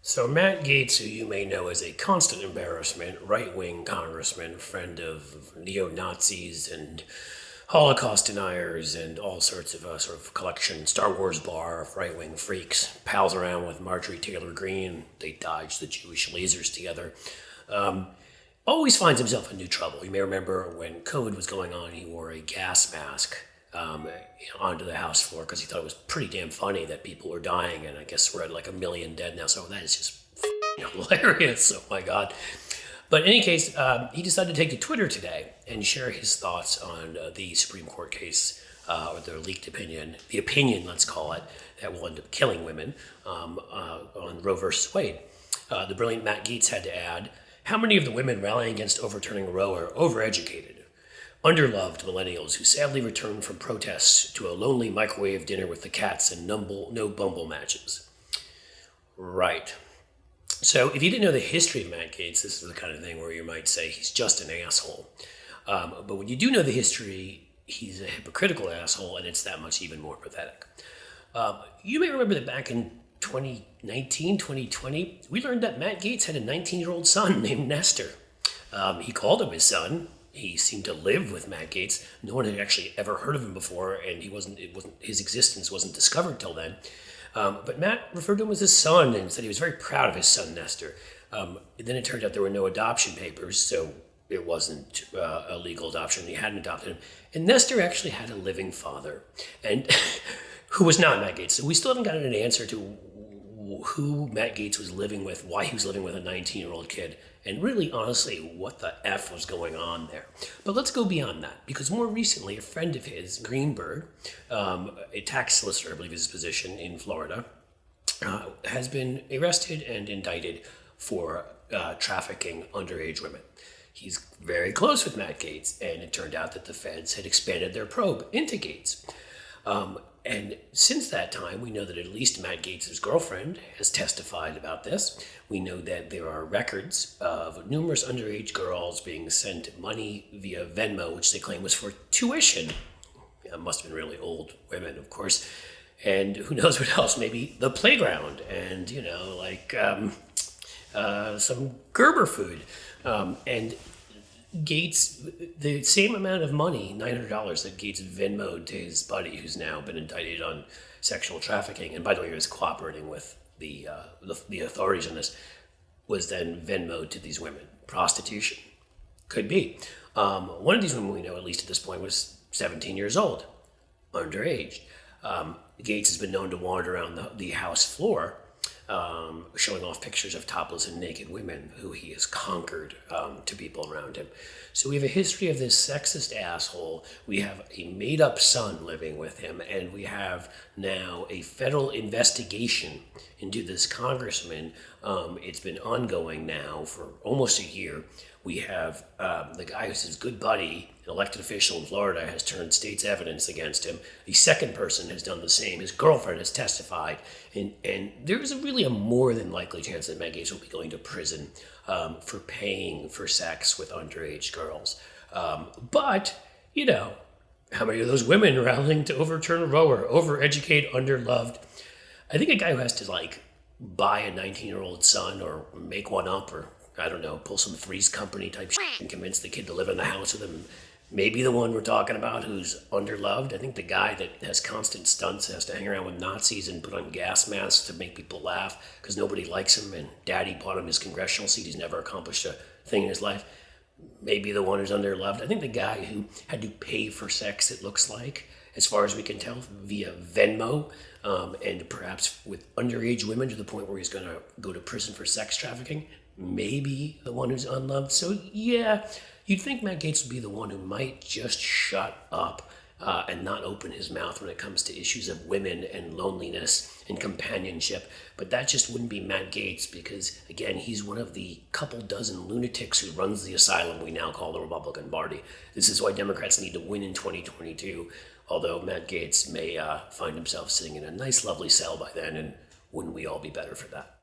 So Matt Gaetz, who you may know as a constant embarrassment, right-wing congressman, friend of neo-Nazis and Holocaust deniers and all sorts of sort of collection, Star Wars bar of right-wing freaks, pals around with Marjorie Taylor Greene. They dodge the Jewish lasers together. Always finds himself in new trouble. You may remember when COVID was going on, he wore a gas mask onto the House floor because he thought it was pretty damn funny that people were dying, and I guess we're at like 1 million dead now, so that is just hilarious. Oh my God. But in any case, he decided to take to Twitter today and share his thoughts on the Supreme Court case, or the leaked opinion, the opinion, let's call it, that will end up killing women on Roe versus Wade. The brilliant Matt Gaetz had to add, how many of the women rallying against overturning Roe are overeducated, underloved millennials who sadly returned from protests to a lonely microwave dinner with the cats and no Bumble matches? Right. So if you didn't know the history of Matt Gaetz, this is the kind of thing where you might say he's just an asshole. But when you do know the history, he's a hypocritical asshole, and it's that much even more pathetic. You may remember that back in 2019, 2020, we learned that Matt Gaetz had a 19-year-old son named Nestor. He called him his son. He seemed to live with Matt Gaetz. No one had actually ever heard of him before, and his existence wasn't discovered till then. But Matt referred to him as his son and said he was very proud of his son, Nestor. Then it turned out there were no adoption papers, so it wasn't a legal adoption. He hadn't adopted him. And Nestor actually had a living father, and who was not Matt Gaetz. So we still haven't gotten an answer to who Matt Gaetz was living with, why he was living with a 19-year-old kid, and really, honestly, what the F was going on there. But let's go beyond that, because more recently, a friend of his, Greenberg, a tax solicitor, I believe is his position in Florida, has been arrested and indicted for trafficking underage women. He's very close with Matt Gaetz, and it turned out that the feds had expanded their probe into Gaetz. And since that time, we know that at least Matt Gaetz' girlfriend has testified about this. We know that there are records of numerous underage girls being sent money via Venmo, which they claim was for tuition. Must have been really old women, of course. And who knows what else, maybe the playground and, some Gerber food. And Gaetz, the same amount of money, $900, that Gaetz Venmoed to his buddy, who's now been indicted on sexual trafficking, and by the way, he was cooperating with the authorities on this, was then Venmoed to these women. Prostitution. Could be. One of these women we know, at least at this point, was 17 years old, underage. Gaetz has been known to wander around the House floor, showing off pictures of topless and naked women who he has conquered to people around him. So we have a history of this sexist asshole. We have a made-up son living with him, and we have now a federal investigation into this congressman. It's been ongoing now for almost a year. We have the guy who's his good buddy, an elected official in Florida, has turned state's evidence against him. The second person has done the same. His girlfriend has testified. And there's really a more than likely chance that Matt Gaetz will be going to prison for paying for sex with underage girls. But, how many of those women are rallying to overturn Roe or overeducate underloved? I think a guy who has to, buy a 19-year-old son or make one up or I don't know, pull some Three's Company type shit and convince the kid to live in the house with him. Maybe the one we're talking about who's underloved. I think the guy that has constant stunts has to hang around with Nazis and put on gas masks to make people laugh because nobody likes him and daddy bought him his congressional seat. He's never accomplished a thing in his life. Maybe the one who's underloved. I think the guy who had to pay for sex, it looks like, as far as we can tell, via Venmo, and perhaps with underage women to the point where he's going to go to prison for sex trafficking. Maybe the one who's unloved. So yeah, you'd think Matt Gaetz would be the one who might just shut up and not open his mouth when it comes to issues of women and loneliness and companionship. But that just wouldn't be Matt Gaetz because, again, he's one of the couple dozen lunatics who runs the asylum we now call the Republican Party. This is why Democrats need to win in 2022, although Matt Gaetz may find himself sitting in a nice, lovely cell by then, and wouldn't we all be better for that?